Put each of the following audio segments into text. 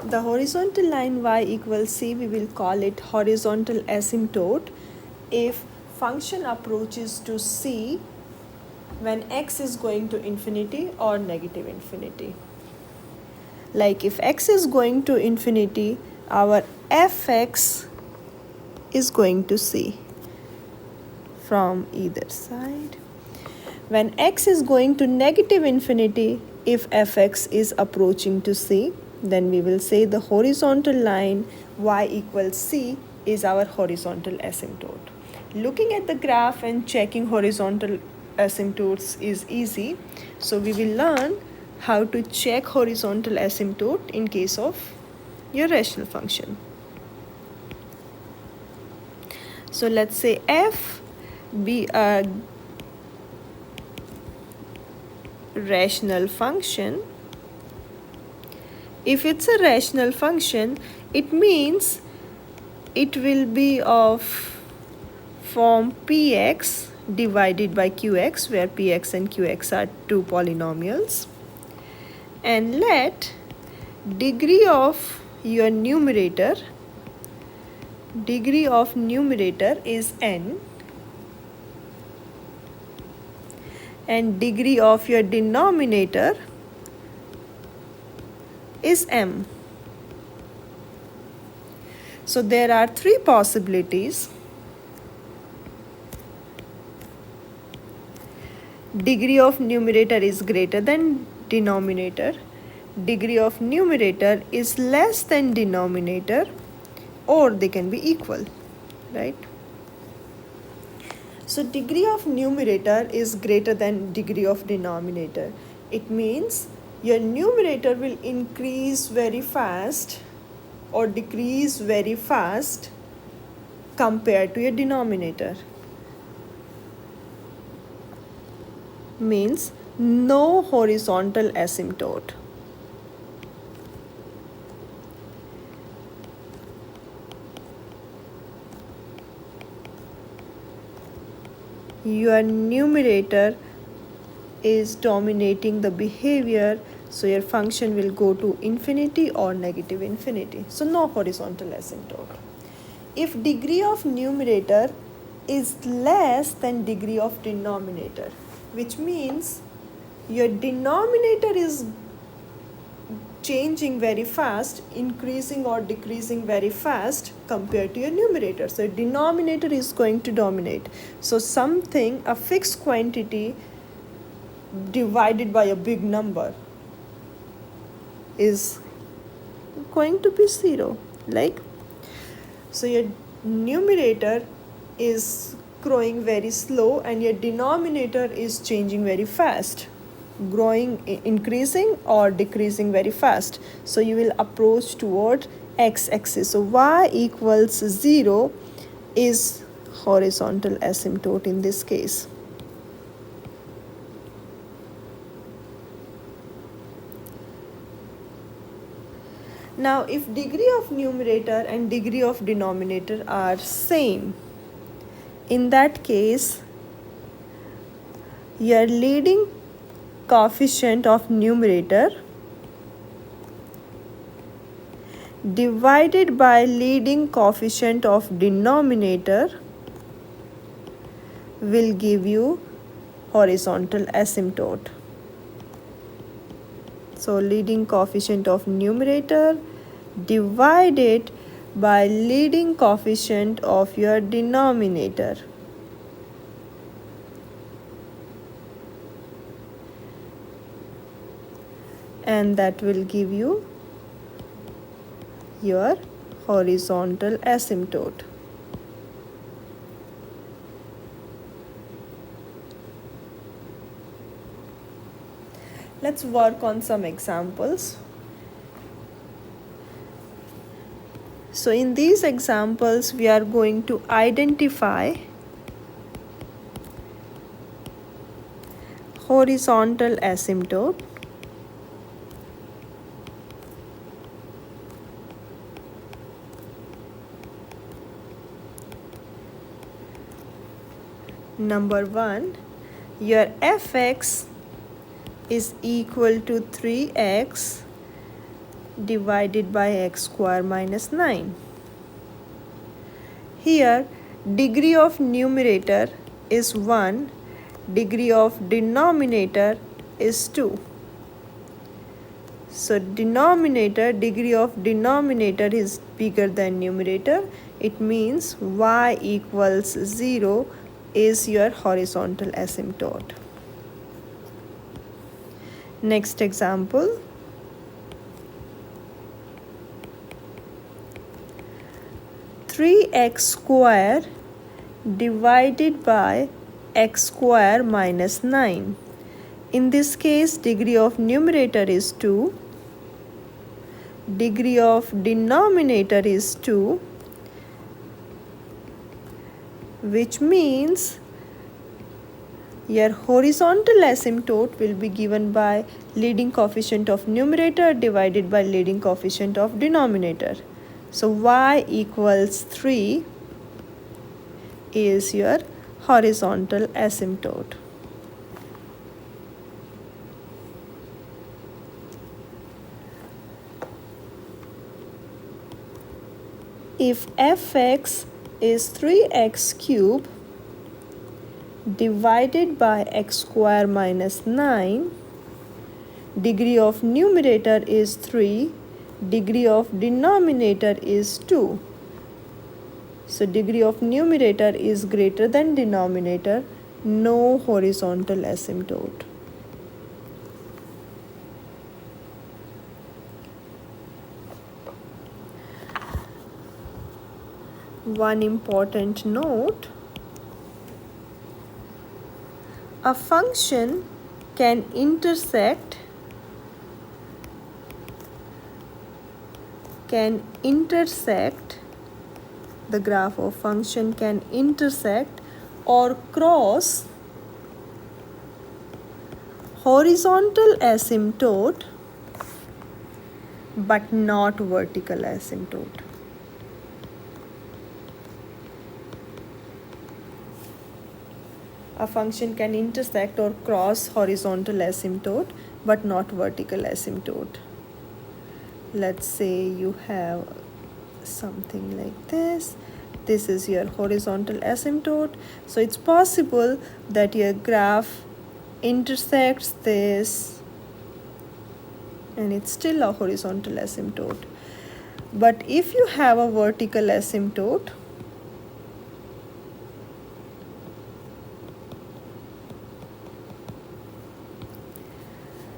The horizontal line y equals c, we will call it horizontal asymptote if function approaches to c when x is going to infinity or negative infinity. Like if x is going to infinity, our fx is going to c from either side. When x is going to negative infinity, if fx is approaching to c, then we will say the horizontal line y equals c is our horizontal asymptote. Looking at the graph and checking horizontal asymptotes is easy. So we will learn how to check horizontal asymptote in case of your rational function. So let's say f be a rational function. If it's a rational function, it means it will be of form px divided by qx, where px and qx are two polynomials. And let degree of your numerator is n, and degree of your denominator is m. So there are three possibilities. Degree of numerator is greater than denominator, degree of numerator is less than denominator, or they can be equal, right? So degree of numerator is greater than degree of denominator. It means your numerator will increase very fast or decrease very fast compared to your denominator. Means no horizontal asymptote. Your numerator is dominating the behavior, so your function will go to infinity or negative infinity. So no horizontal asymptote. If degree of numerator is less than degree of denominator, which means your denominator is changing very fast, increasing or decreasing very fast compared to your numerator. So denominator is going to dominate. So something, a fixed quantity divided by a big number is going to be 0. Like, so your numerator is growing very slow and your denominator is changing very fast, growing, increasing or decreasing very fast. So you will approach toward x-axis. So y equals 0 is horizontal asymptote in this case. Now if degree of numerator and degree of denominator are same, in that case your leading coefficient of numerator divided by leading coefficient of denominator will give you horizontal asymptote. So leading coefficient of numerator divided by leading coefficient of your denominator. And that will give you your horizontal asymptote. Let's work on some examples. So in these examples, we are going to identify horizontal asymptote, number 1, your fx is equal to 3x divided by x square minus 9. Here degree of numerator is 1, degree of denominator is 2. So degree of denominator is bigger than numerator. It means y equals 0 is your horizontal asymptote. Next example. Three x square divided by x square minus 9. In this case, degree of numerator is 2, degree of denominator is 2, which means your horizontal asymptote will be given by leading coefficient of numerator divided by leading coefficient of denominator. So y equals 3 is your horizontal asymptote. If fx is 3x cube divided by x square minus 9, degree of numerator is 3, degree of denominator is 2. So degree of numerator is greater than denominator, no horizontal asymptote. One important note: a function can intersect the graph of function can intersect or cross horizontal asymptote but not vertical asymptote. A function can intersect or cross horizontal asymptote but not vertical asymptote. Let's say you have something like this. This is your horizontal asymptote. So it's possible that your graph intersects this and it's still a horizontal asymptote. But if you have a vertical asymptote,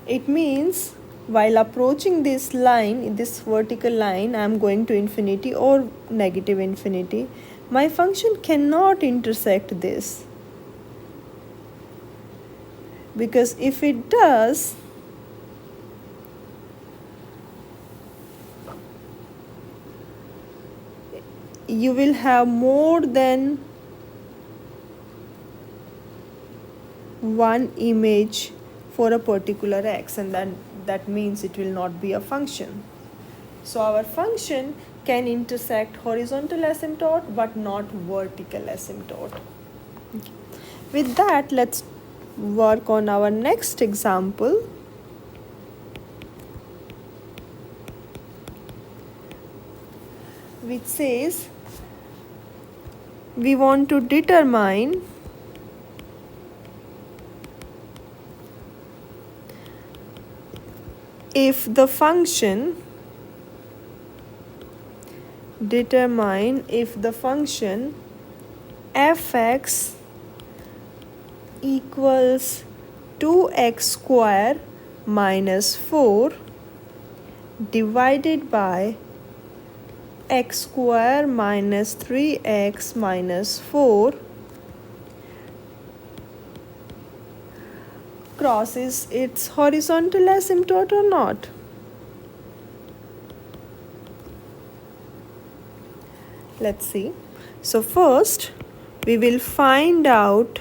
it means while approaching this line, this vertical line, I am going to infinity or negative infinity. My function cannot intersect this, because if it does, you will have more than one image for a particular x, and then that means it will not be a function. So our function can intersect horizontal asymptote but not vertical asymptote. Okay. With that, let's work on our next example, which says we want to determine if the function fx equals 2x square minus 4 divided by x square minus 3x minus 4 crosses its horizontal asymptote or not. Let's see. So first we will find out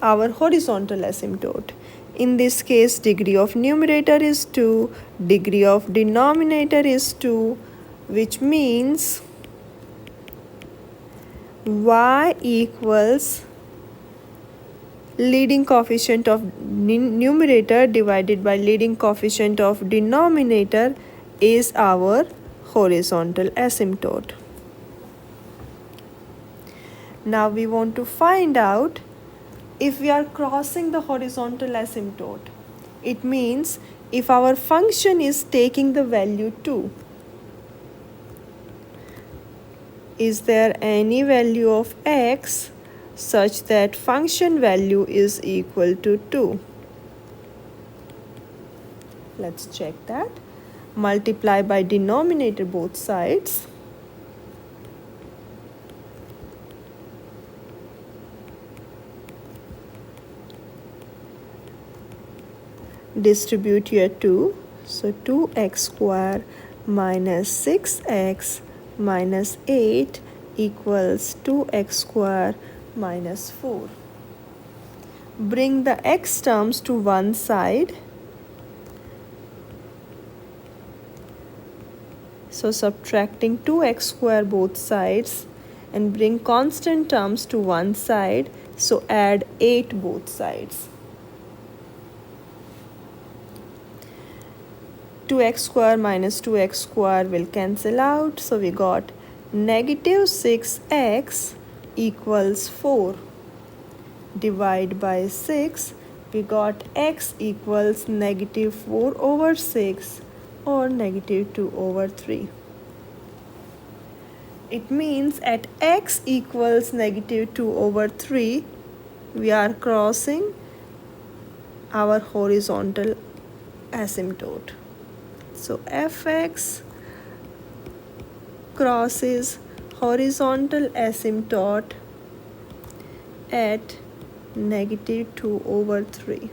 our horizontal asymptote. In this case, degree of numerator is 2, degree of denominator is 2, which means y equals leading coefficient of numerator divided by leading coefficient of denominator is our horizontal asymptote. Now we want to find out if we are crossing the horizontal asymptote. It means if our function is taking the value 2, is there any value of x such that function value is equal to 2? Let's check that. Multiply by denominator both sides. Distribute here 2. So 2x square minus 6x minus 8 equals 2x square minus 4. Bring the x terms to one side. So subtracting 2x square both sides and bring constant terms to one side. So add 8 both sides. 2x square minus 2x square will cancel out. So we got negative 6x equals 4. Divide by 6. We got x equals negative 4 over 6 or negative 2 over 3. It means at x equals negative 2 over 3, we are crossing our horizontal asymptote. So fx crosses horizontal asymptote at negative 2 over 3.